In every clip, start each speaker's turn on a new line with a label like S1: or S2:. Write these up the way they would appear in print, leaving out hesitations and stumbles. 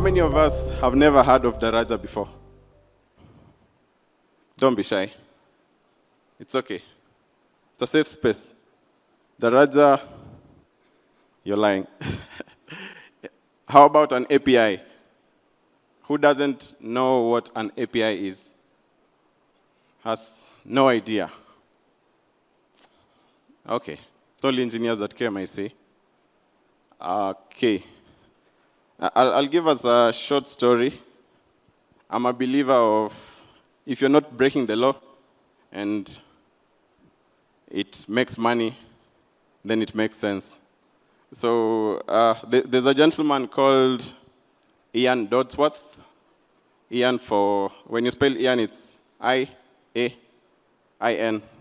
S1: many of us have never heard of Daraja before? Don't be shy. It's okay. It's a safe space. Daraja, you're lying. How about an API? Who doesn't know what an API is? Has no idea. Okay. It's only engineers that care, I say. Okay. I'll give us a short story. I'm a believer of if you're not breaking the law and it makes money, then it makes sense. So there's a gentleman called Ian Dodsworth. Ian when you spell Ian, it's I-A-I-N.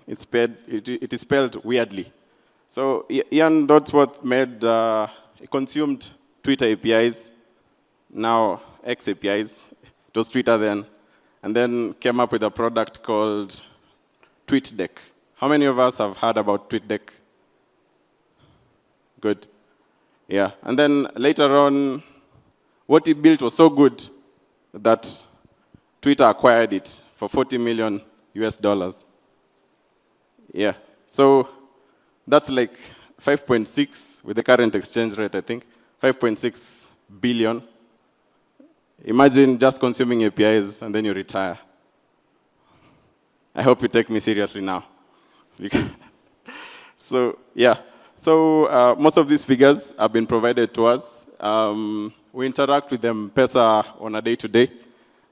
S1: It is spelled weirdly. So Ian Dodsworth he consumed Twitter APIs, now X APIs. It was Twitter then. And then came up with a product called TweetDeck. How many of us have heard about TweetDeck? Good. Yeah. And then later on, what he built was so good that Twitter acquired it for $40 million US. Yeah. So that's like 5.6 with the current exchange rate, I think. 5.6 billion. Imagine just consuming APIs and then you retire. I hope you take me seriously now. So, yeah. So most of these figures have been provided to us. We interact with M-Pesa on a day-to-day.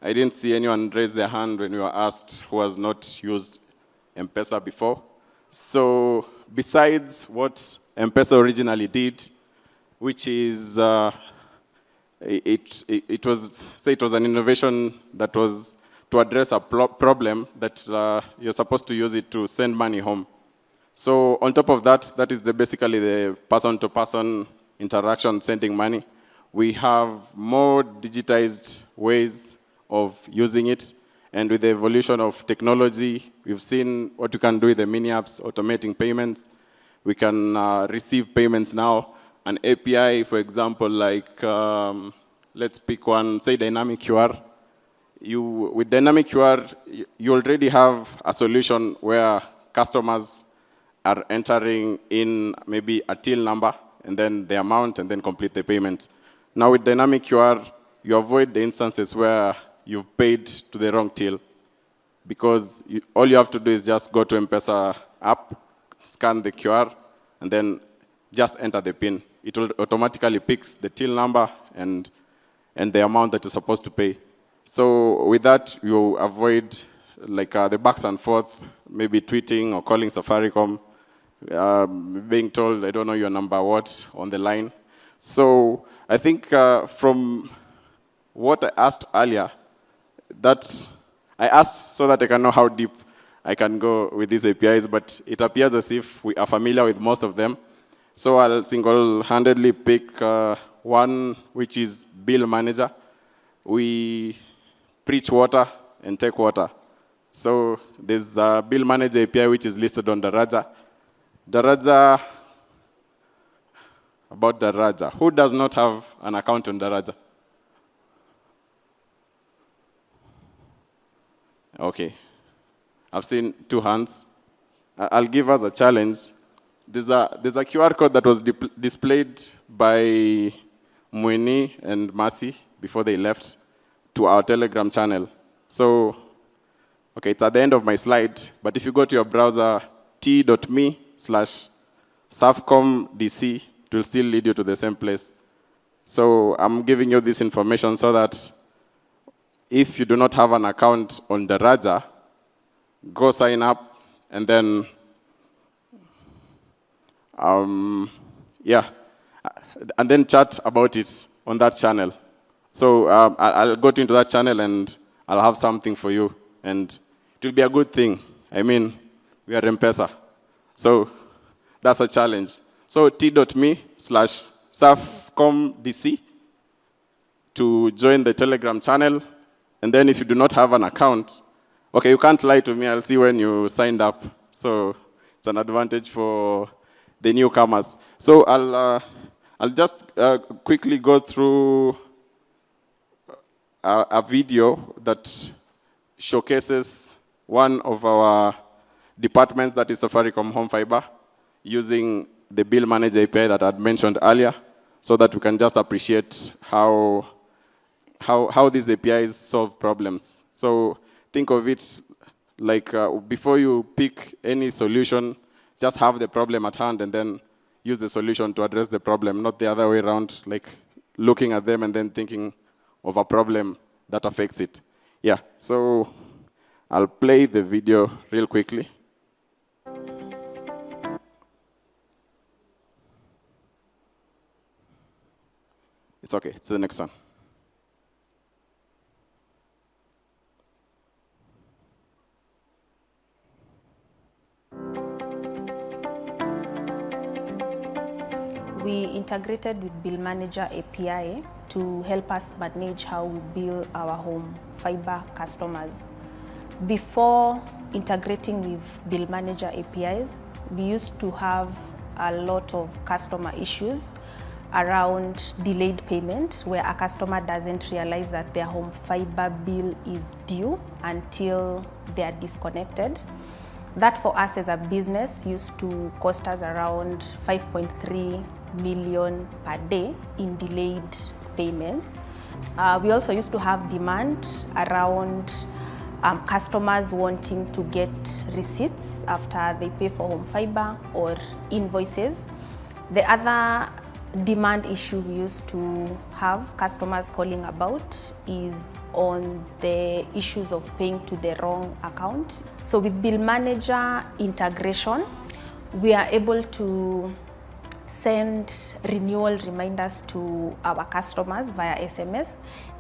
S1: I didn't see anyone raise their hand when we were asked who has not used M-Pesa before. So besides what M-Pesa originally did, which is, it was an innovation that was to address a problem that you're supposed to use it to send money home. So on top of that, that is basically the person-to-person interaction sending money. We have more digitized ways of using it. And with the evolution of technology, we've seen what you can do with the mini apps, automating payments. We can receive payments now. An API, for example, like, let's pick one, say dynamic QR. With dynamic QR, you already have a solution where customers are entering in maybe a till number, and then the amount, and then complete the payment. Now with dynamic QR, you avoid the instances where you've paid to the wrong till, because all you have to do is just go to M-Pesa app, scan the QR, and then just enter the PIN. It will automatically picks the till number and the amount that you're supposed to pay. So with that, you avoid like the backs and forth, maybe tweeting or calling Safaricom, being told, I don't know your number, what, on the line. So I think from what I asked earlier, I asked so that I can know how deep I can go with these APIs, but it appears as if we are familiar with most of them. So I'll single-handedly pick one, which is Bill Manager. We preach water and take water. So there's a Bill Manager API, which is listed on Daraja. About Daraja. Who does not have an account on Daraja? Okay. I've seen 2 hands. I'll give us a challenge. There's a QR code that was displayed by Mweni and Mercy before they left to our Telegram channel. So, okay, it's at the end of my slide, but if you go to your browser, t.me/safcomdc, it will still lead you to the same place. So I'm giving you this information so that if you do not have an account on Daraja, go sign up and then, and then chat about it on that channel. So I'll go into that channel and I'll have something for you. And it will be a good thing. I mean, we are M-Pesa. So that's a challenge. So t.me/safcomdc to join the Telegram channel. And then if you do not have an account, okay, you can't lie to me. I'll see when you signed up. So it's an advantage for the newcomers. So I'll just quickly go through a video that showcases one of our departments, that is Safaricom Home Fiber, using the Bill Manager API that I had mentioned earlier, so that we can just appreciate how these APIs solve problems. So think of it like before you pick any solution, just have the problem at hand and then use the solution to address the problem, not the other way around, like looking at them and then thinking of a problem that affects it. Yeah, so I'll play the video real quickly. It's okay, it's the next one.
S2: We integrated with Bill Manager API to help us manage how we bill our home fiber customers. Before integrating with Bill Manager APIs, we used to have a lot of customer issues around delayed payment, where a customer doesn't realize that their home fiber bill is due until they are disconnected. That for us as a business used to cost us around 5.3 million per day in delayed payments. We also used to have demand around customers wanting to get receipts after they pay for home fiber or invoices. The other demand issue we used to have customers calling about is on the issues of paying to the wrong account. So with Bill Manager integration, we are able to send renewal reminders to our customers via SMS,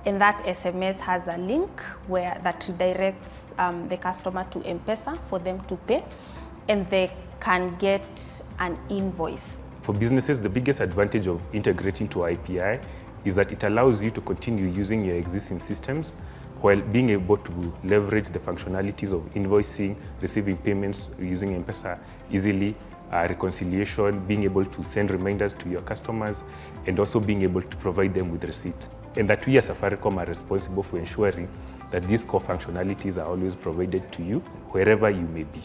S2: and that SMS has a link that redirects the customer to M-Pesa for them to pay, and they can get an invoice.
S3: For businesses, the biggest advantage of integrating to API is that it allows you to continue using your existing systems while being able to leverage the functionalities of invoicing, receiving payments using M-Pesa easily, reconciliation, being able to send reminders to your customers, and also being able to provide them with receipts. And that we as Safaricom are responsible for ensuring that these core functionalities are always provided to you wherever you may be.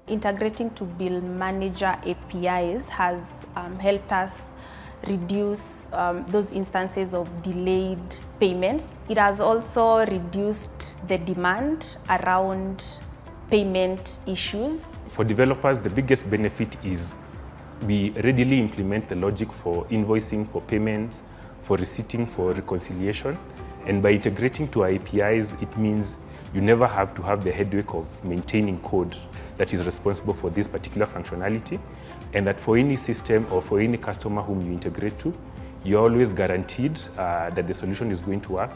S2: Integrating to Bill Manager APIs has helped us reduce those instances of delayed payments. It has also reduced the demand around payment issues.
S3: For developers, the biggest benefit is we readily implement the logic for invoicing, for payments, for receipting, for reconciliation. And by integrating to APIs, it means you never have to have the headache of maintaining code that is responsible for this particular functionality, and that for any system or for any customer whom you integrate to, you're always guaranteed that the solution is going to work.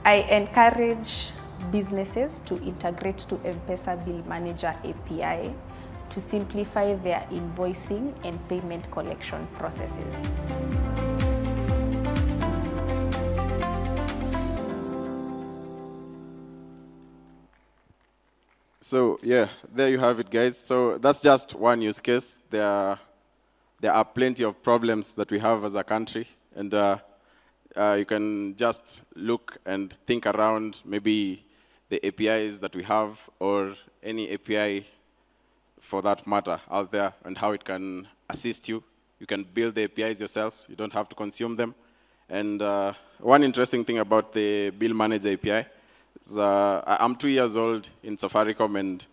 S2: I encourage businesses to integrate to M-Pesa Bill Manager API to simplify their invoicing and payment collection processes.
S1: So yeah, there you have it, guys. So that's just one use case. There are plenty of problems that we have as a country, and you can just look and think around maybe the APIs that we have, or any API for that matter out there, and how it can assist you. You can build the APIs yourself. You don't have to consume them. And one interesting thing about the Bill Manager API, I'm 2 years old in Safaricom, and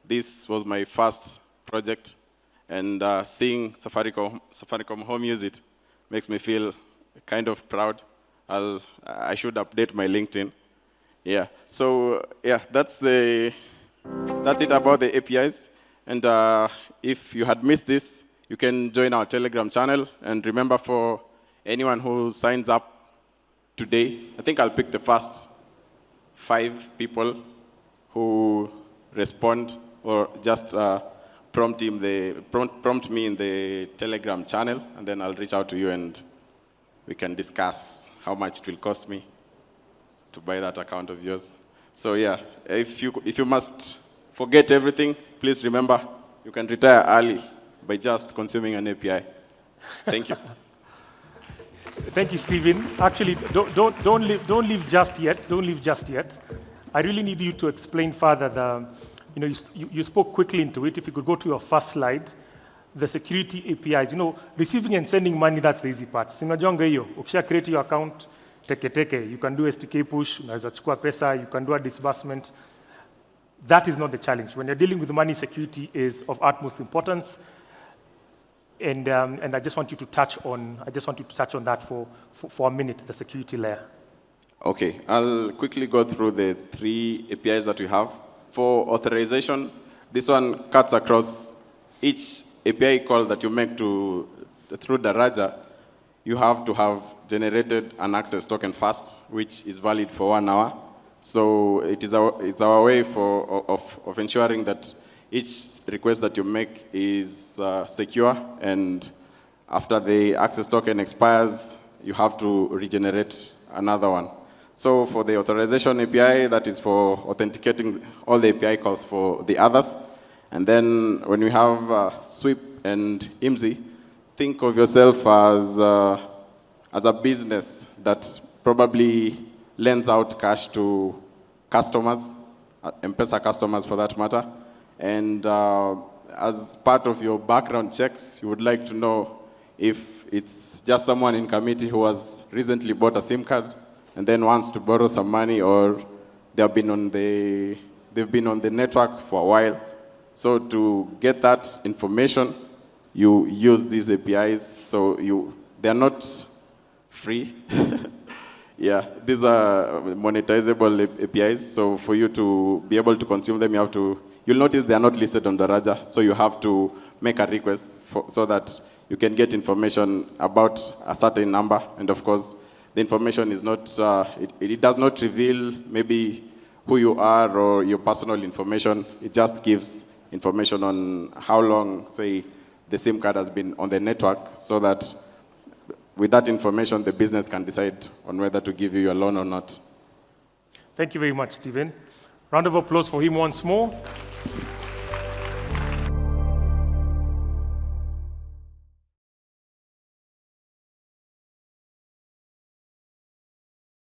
S1: this was my first project. And seeing Safaricom Home use it makes me feel kind of proud. I should update my LinkedIn. Yeah. So yeah, that's it about the APIs. And if you had missed this, you can join our Telegram channel. And remember, for anyone who signs up today, I think I'll pick the first 5 people who respond, or just prompt me in the Telegram channel, and then I'll reach out to you and we can discuss how much it will cost me to buy that account of yours. So yeah, if you must forget everything, please remember you can retire early by just consuming an API. Thank you.
S4: Thank you, Stephen. Actually, don't leave just yet. Don't leave just yet. I really need you to explain further you spoke quickly into it. If you could go to your first slide, the security APIs. Receiving and sending money, that's the easy part. Simnajonga hiyo, ukisha create your account, teke. You can do STK push, unaweza chukua pesa, you can do a disbursement. That is not the challenge. When you're dealing with money, security is of utmost importance. And I just want you to touch on that for a minute, the security layer.
S1: Okay, I'll quickly go through the 3 APIs that we have. For authorization, this one cuts across each API call that you make through Daraja. You have to have generated an access token first, which is valid for 1 hour. So it's our way of ensuring that each request that you make is secure, and after the access token expires, you have to regenerate another one. So for the authorization API, that is for authenticating all the API calls for the others. And then when we have Sweep and IMSI, think of yourself as a business that probably lends out cash to customers, M-Pesa customers for that matter. And as part of your background checks, you would like to know if it's just someone in committee who has recently bought a SIM card and then wants to borrow some money, or they've been on the network for a while. So to get that information, you use these APIs. So they're not free. Yeah, these are monetizable APIs. So for you to be able to consume them, you'll notice they are not listed on Daraja. So you have to make a request so that you can get information about a certain number. And of course, the information is not, it does not reveal maybe who you are or your personal information. It just gives information on how long, say, the SIM card has been on the network, so that with that information, the business can decide on whether to give you your loan or not.
S4: Thank you very much, Stephen. Round of applause for him once more.